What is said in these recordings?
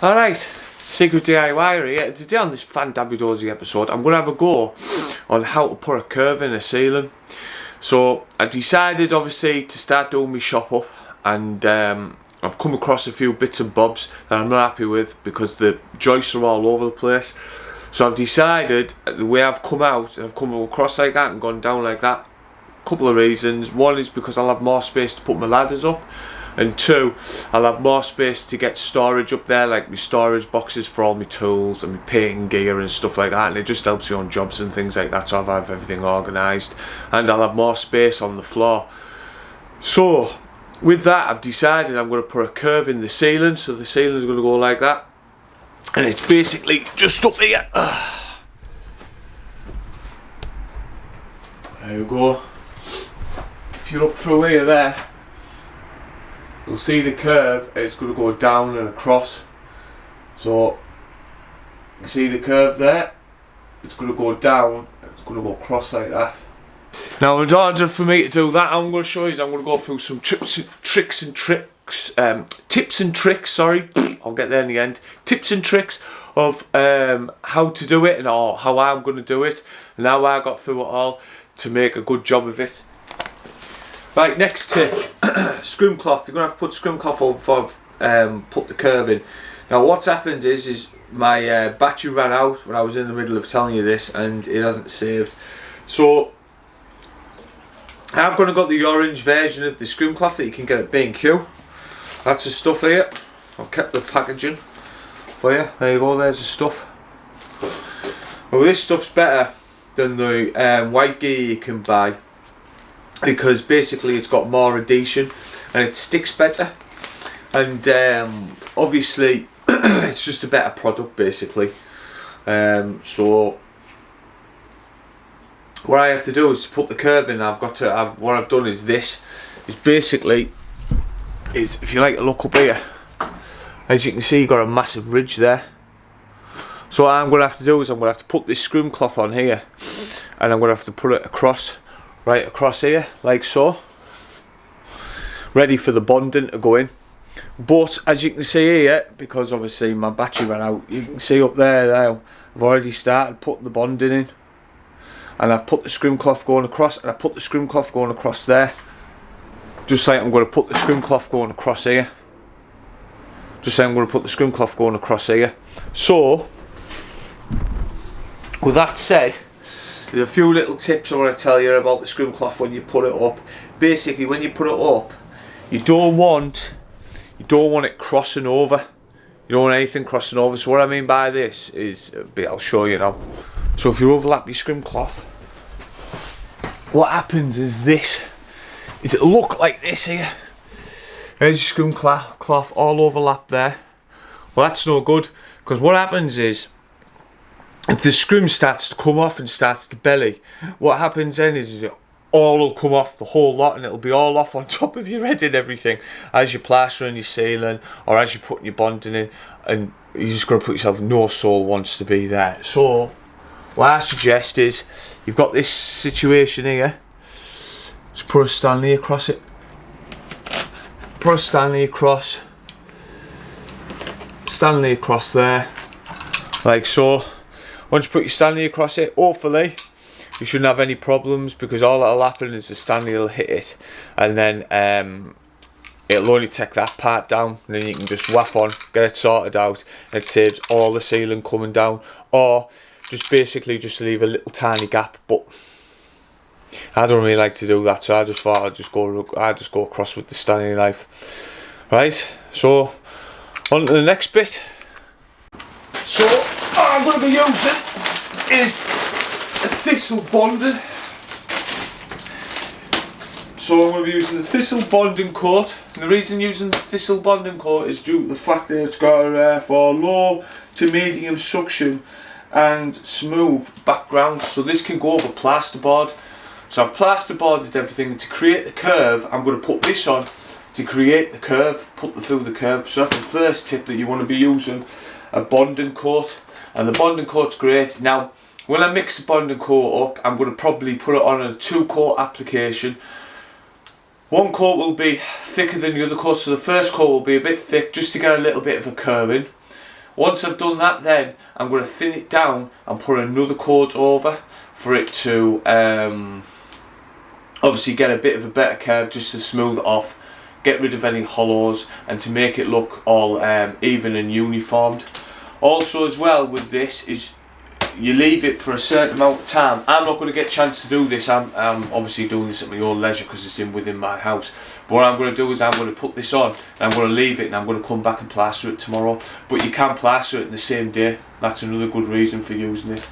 Alright, Secret DIY here. Today on this Fandabudozy episode, I'm going to have a go on how to put a curve in a ceiling. So I decided obviously to start doing my shop up, and I've come across a few bits and bobs that I'm not happy with because the joists are all over the place. So I've decided the way I've come out, I've come across like that and gone down like that. Couple of reasons. One is because I'll have more space to put my ladders up, and two, I'll have more space to get storage up there, like my storage boxes for all my tools and my painting gear and stuff like that, and it just helps you on jobs and things like that, so I'll have everything organised, and I'll have more space on the floor. So with that, I've decided I'm going to put a curve in the ceiling, so the ceiling is going to go like that, and it's basically just up here. There you go. If you look through here there, you'll see the curve. It's going to go down and across. So you see the curve there, it's going to go down, it's going to go across like that. Now in order for me to do that, I'm going to show you, I'm going to go through some tips and tricks, sorry, I'll get there in the end. Tips and tricks of how to do it and how I'm going to do it and how I got through it all to make a good job of it. Right, next tip, scrim cloth. You're going to have to put scrim cloth over for put the curve in. Now what's happened is my battery ran out when I was in the middle of telling you this, and it hasn't saved. So I've got the orange version of the scrim cloth that you can get at B&Q. That's the stuff here. I've kept the packaging for you. There you go, there's the stuff. Well, this stuff's better than the white gear you can buy, because basically it's got more adhesion and it sticks better, and obviously it's just a better product basically. So what I have to do is put the curve in. What I've done is this is basically if you like to look up here, as you can see, you've got a massive ridge there. So what I'm going to have to do is I'm going to have to put this scrim cloth on here, and I'm going to have to put it across, right across here, like so, ready for the bonding to go in. But as you can see here, because obviously my battery ran out, you can see up there now, I've already started putting the bonding in, and I've put the scrim cloth going across, and I put the scrim cloth going across there, just like I'm going to put the scrim cloth going across here. Just like I'm going to put the scrim cloth going across here. So with that said, there's a few little tips I want to tell you about the scrim cloth when you put it up. Basically, when you put it up, you don't want it crossing over. You don't want anything crossing over. So what I mean by this is, I'll show you now. So if you overlap your scrim cloth, what happens is it'll look like this here. There's your scrim cloth all overlapped there. Well, that's no good, because what happens is, if the scrim starts to come off and starts to belly, what happens then is it all will come off, the whole lot, and it'll be all off on top of your head and everything as you're plastering your ceiling or as you're putting your bonding in, and you're just going to put yourself, no soul wants to be there. So what I suggest is, you've got this situation here, just put a Stanley across it, put a Stanley across there, like so. Once you put your Stanley across it, hopefully you shouldn't have any problems, because all that'll happen is the Stanley will hit it, and then it'll only take that part down, and then you can just whack on, get it sorted out, and it saves all the ceiling coming down. Or just basically just leave a little tiny gap, but I don't really like to do that, so I just thought I'd just go across with the Stanley knife. Right, so on to the next bit. So what I'm going to be using is a thistle bonding. So I'm going to be using the thistle bonding coat. And the reason using the thistle bonding coat is due to the fact that it's got for low to medium suction and smooth background. So this can go over plasterboard. So I've plasterboarded everything. To create the curve, I'm going to put this on to create the curve, through the curve. So that's the first tip, that you want to be using a bonding coat, and the bonding coat's great. Now when I mix the bonding coat up, I'm going to probably put it on a 2-coat application. One coat will be thicker than the other coat, so the first coat will be a bit thick just to get a little bit of a curve in. Once I've done that, then I'm going to thin it down and put another coat over for it to obviously get a bit of a better curve, just to smooth it off, get rid of any hollows, and to make it look all even and uniformed. Also as well with this is you leave it for a certain amount of time. I'm not going to get a chance to do this. I'm obviously doing this at my own leisure because it's within my house. But what I'm going to do is I'm going to put this on and I'm going to leave it, and I'm going to come back and plaster it tomorrow. But you can plaster it in the same day. That's another good reason for using it.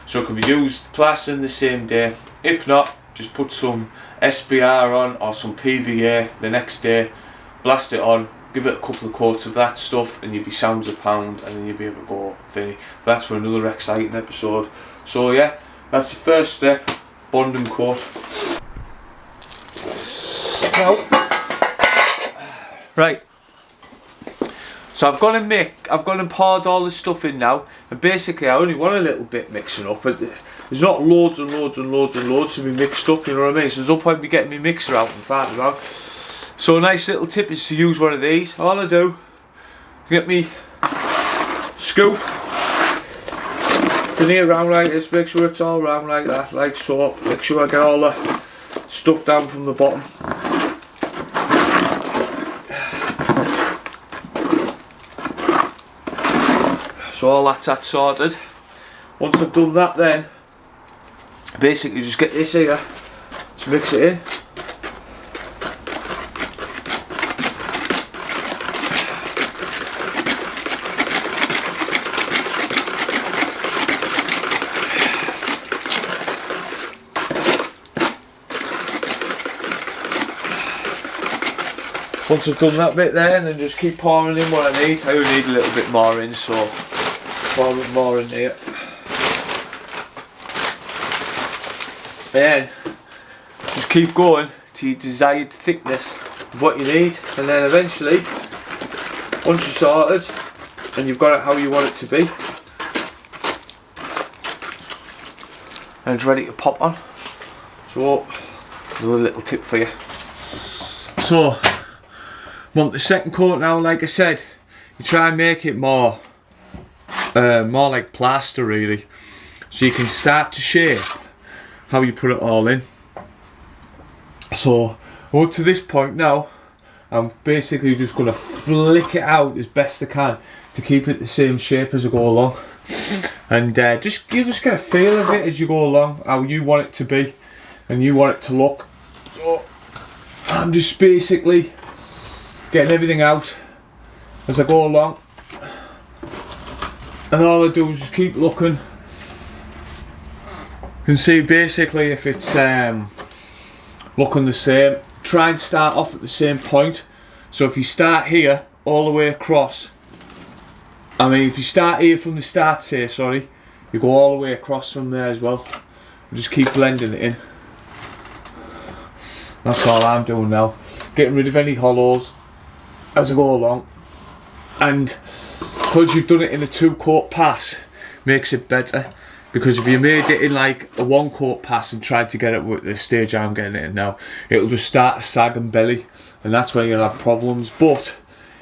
So it can be used plastered in the same day. If not, just put some SBR on or some PVA the next day, blast it on, give it a couple of coats of that stuff, and you'll be sound as a pound, and then you'll be able to go thinny. That's for another exciting episode. So yeah, that's the first step, bond and coat. Now, right, so I've gone and poured all this stuff in now, and basically I only want a little bit mixing up, but there's not loads and loads and loads and loads to be mixed up, you know what I mean? So there's no point in me getting my mixer out and farting about. So a nice little tip is to use one of these. All I do is get me scoop, thin it around like this, make sure it's all round like that, like so. Make sure I get all the stuff down from the bottom. So all that's sorted. Once I've done that, then basically just get this here, just mix it in. Once I've done that bit there, and then just keep pouring in what I need. I only need a little bit more in, so pour a bit more in here. Then just keep going to your desired thickness of what you need, and then eventually, once you're sorted and you've got it how you want it to be, and it's ready to pop on. So another little tip for you. So want the second coat now, like I said, you try and make it more like plaster really, so you can start to shape how you put it all in. So up to this point now, I'm basically just going to flick it out as best I can to keep it the same shape as I go along, and you just get a feel of it as you go along, how you want it to be and you want it to look. So I'm just basically getting everything out as I go along, and all I do is just keep looking. You can see basically if it's looking the same. Try and start off at the same point. So if you start here all the way across, if you start here from the start here, sorry, you go all the way across from there as well. And just keep blending it in. That's all I'm doing now. Getting rid of any hollows as I go along. And because you've done it in a 2-coat pass, makes it better. Because if you made it in like a 1-coat pass and tried to get it with the stage I'm getting it in now, it'll just start to sag and belly, and that's when you'll have problems. But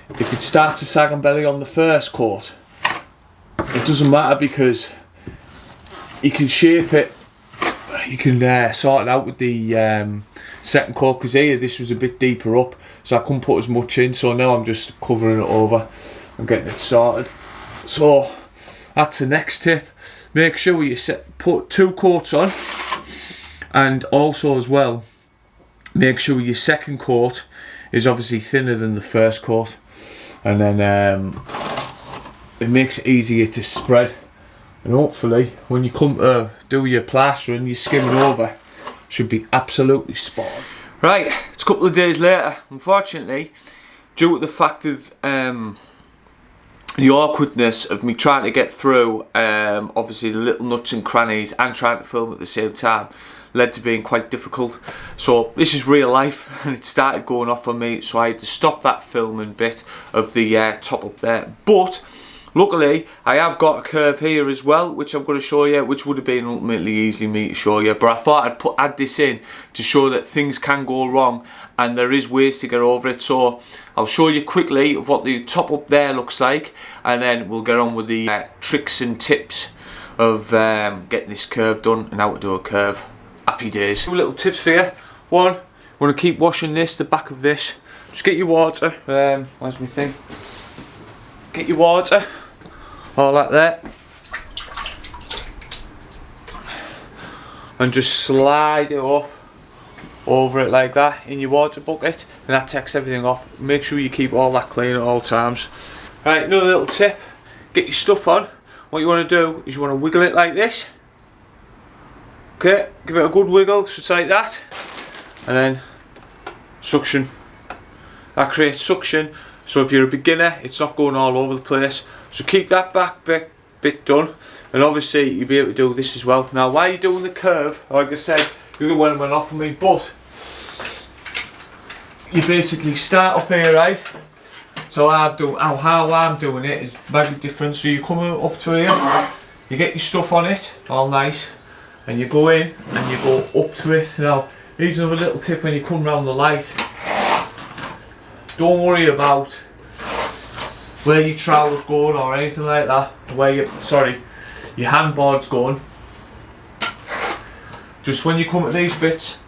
if it starts to sag and belly on the first coat, it doesn't matter, because you can shape it, you can sort it out with the second coat, because here this was a bit deeper up, so I couldn't put as much in, so now I'm just covering it over and getting it sorted. So that's the next tip. Make sure you put 2 coats on, and also as well, make sure your second coat is obviously thinner than the first coat, and then it makes it easier to spread, and hopefully when you come to do your plastering, your skimming over should be absolutely spot on. Right, it's a couple of days later. Unfortunately, due to the fact of the awkwardness of me trying to get through obviously the little nuts and crannies and trying to film at the same time, led to being quite difficult. So this is real life, and it started going off on me, so I had to stop that filming bit of the top up there. But Luckily, I have got a curve here as well, which I'm going to show you, which would have been ultimately easy me to show you. But I thought I'd add this in to show that things can go wrong and there is ways to get over it. So I'll show you quickly of what the top up there looks like, and then we'll get on with the tricks and tips of getting this curve done and how to do a curve. Happy days. Two little tips for you. One, you want to keep washing this, the back of this. Just get your water. Where's my thing? Get your water. All that there, and just slide it up over it like that in your water bucket, and that takes everything off. Make sure you keep all that clean at all times. Right, another little tip, get your stuff on. What you want to do is you want to wiggle it like this. Okay, give it a good wiggle, just like that, and then suction. That creates suction, so if you're a beginner it's not going all over the place. So keep that back bit done, and obviously you'll be able to do this as well. Now while you're doing the curve, like I said, the other one went off for me, but you basically start up here, right? So how I'm doing it is maybe different. So you come up to here, you get your stuff on it, all nice, and you go in and you go up to it. Now here's another little tip when you come round the light. Don't worry about where your trowel's going or anything like that, where your handboard's going. Just when you come at these bits,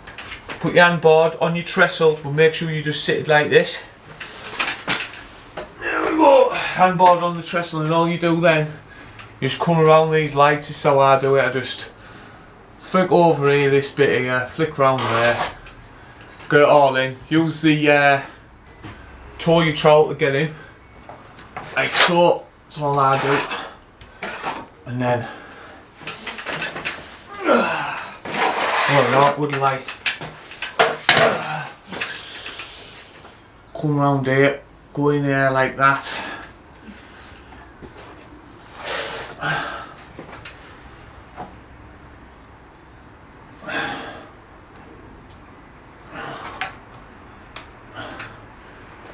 put your handboard on your trestle, but make sure you just sit it like this. There we go, handboard on the trestle, and all you do then, you just come around these lights. Is how I do it. I just flick over here, this bit here, flick round there, get it all in. Use the toe your trowel to get in. Like so, that's all I do. And then, oh no, wood light. Come round here, go in there like that.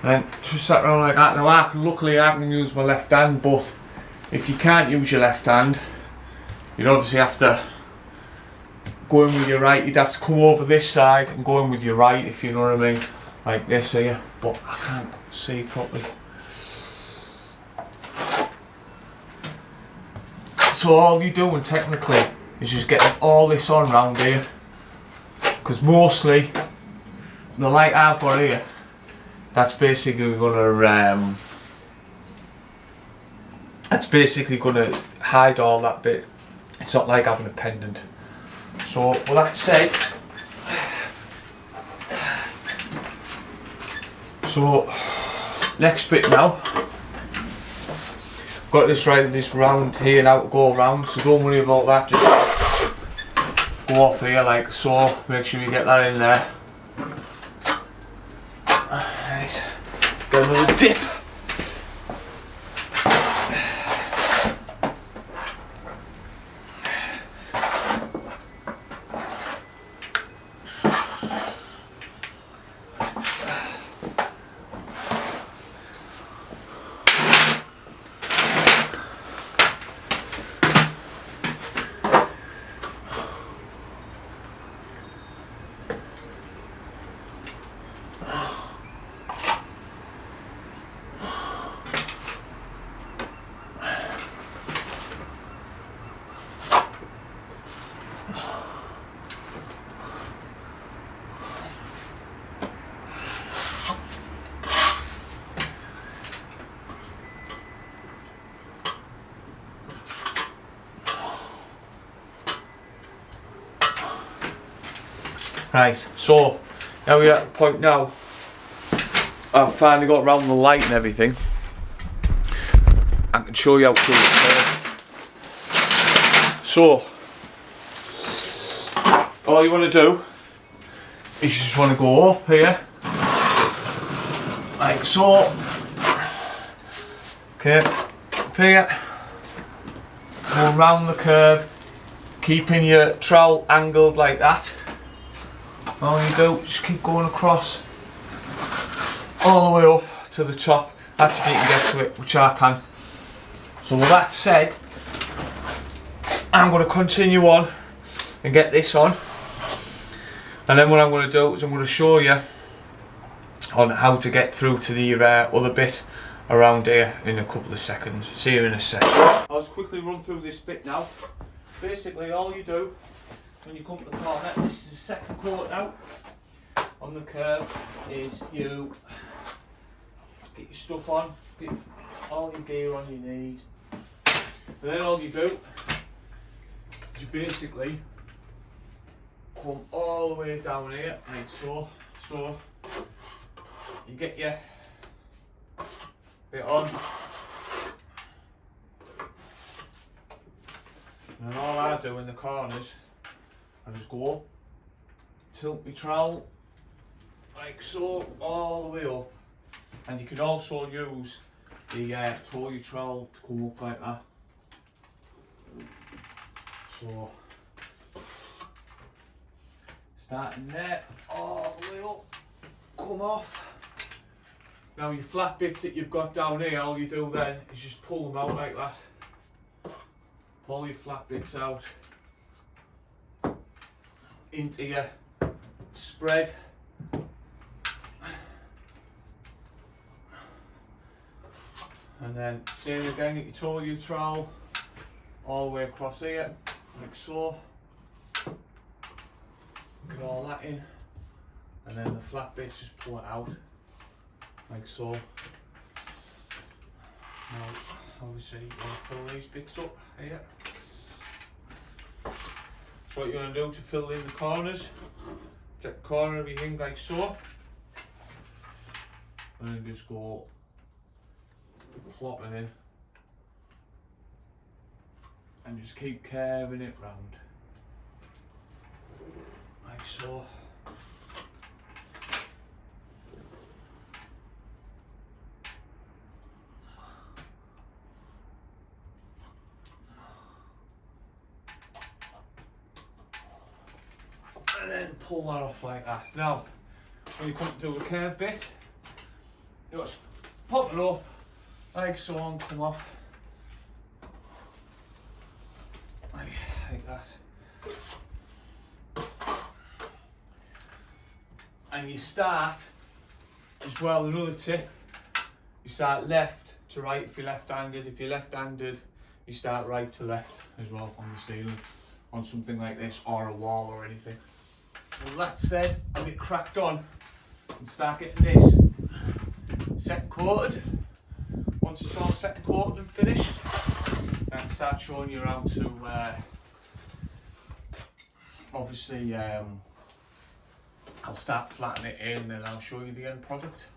And just sat around like that. Now luckily I can use my left hand, but if you can't use your left hand, you'd obviously have to go in with your right. You'd have to come over this side and go in with your right, if you know what I mean, like this here. But I can't see properly. So all you're doing technically is just getting all this on round here, because mostly the light I've got here, that's basically gonna hide all that bit. It's not like having a pendant. So with that said, so next bit now, got this round here now to go around, so don't worry about that, just go off here like so. Make sure you get that in there. Right. Get another dip. Right, so now we're at the point now, I've finally got around the light and everything. I can show you how to do it. So, all you want to do is you just want to go up here, like so. Okay, up here, go around the curve, keeping your trowel angled like that. All you do, just keep going across all the way up to the top. That's if you can get to it, which I can. So with that said, I'm going to continue on and get this on, and then what I'm going to do is I'm going to show you on how to get through to the other bit around here in a couple of seconds. See you in a sec. I'll just quickly run through this bit now. Basically all you do when you come to the corner, this is the second court now on the curve, is you get your stuff on, get all your gear on you need, and then all you do is you basically come all the way down here, like so. So you get your bit on, and then all I do in the corners, I just go up, tilt my trowel like so all the way up, and you can also use the toe your trowel to come up like that. So starting there, all the way up, come off. Now your flat bits that you've got down here, all you do then is just pull them out like that. Pull your flat bits out into your spread. And then same again, you toe your trowel all the way across here, like so. Get all that in, and then the flat bits just pull it out, like so. Now, obviously, you're going to fill these bits up here. So what you're going to do to fill in the corners, take the corner of your thing like so, and then just go plopping in, and just keep curving it round, like so. And then pull that off like that. Now, when you come to do the curve bit, you just pop it up like so and come off like that. And you start as well, another tip, you start left to right if you're left-handed. If you're left-handed, you start right to left as well on the ceiling, on something like this or a wall or anything. So that said, I'll get cracked on and start getting this second coated. Once it's all second coated and finished, I can start showing you around to obviously I'll start flattening it in and I'll show you the end product.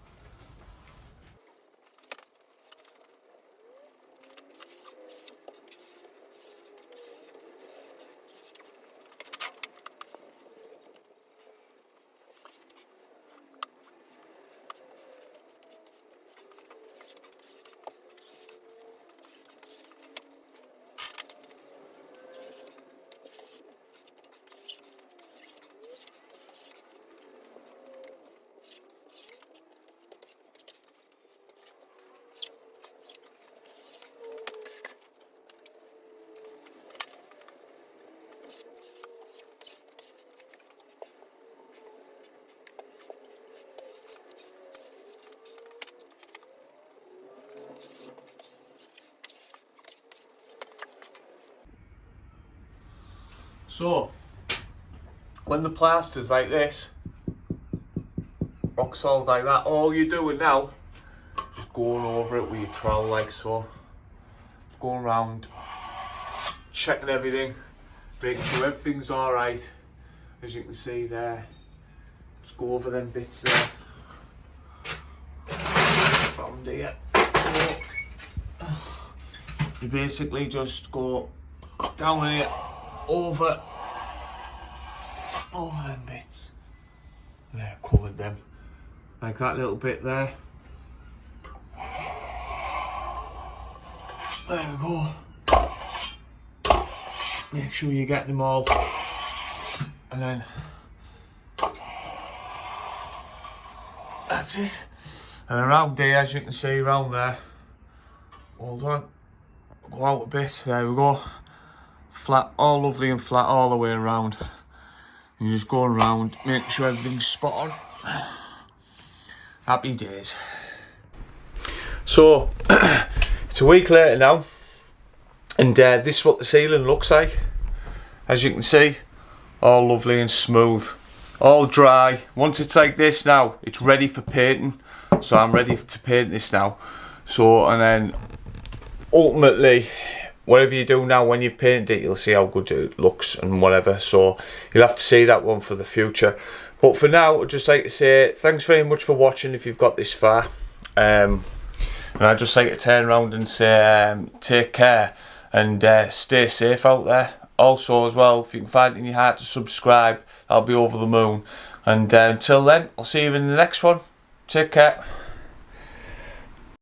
So, when the plaster's like this, rock solid like that, all you're doing now, just going over it with your trowel like so. Just going around, checking everything, making sure everything's alright, as you can see there. Just go over them bits there. Round here. So, you basically just go down here, over them bits. There, covered them. Like that little bit there. There we go. Make sure you get them all. And then that's it. And around here, as you can see around there, hold on, go out a bit. There we go. Flat, all lovely and flat all the way around. And you're just going around, making sure everything's spot on. Happy days. So, it's a week later now, and this is what the ceiling looks like. As you can see, all lovely and smooth, all dry. Once it's like this now, it's ready for painting. So I'm ready to paint this now. So, and then ultimately, whatever you do now, when you've painted it, you'll see how good it looks and whatever. So you'll have to see that one for the future. But for now, I'd just like to say thanks very much for watching if you've got this far. And I'd just like to turn around and say take care and stay safe out there. Also as well, if you can find it in your heart to subscribe, I'll be over the moon. And until then, I'll see you in the next one. Take care.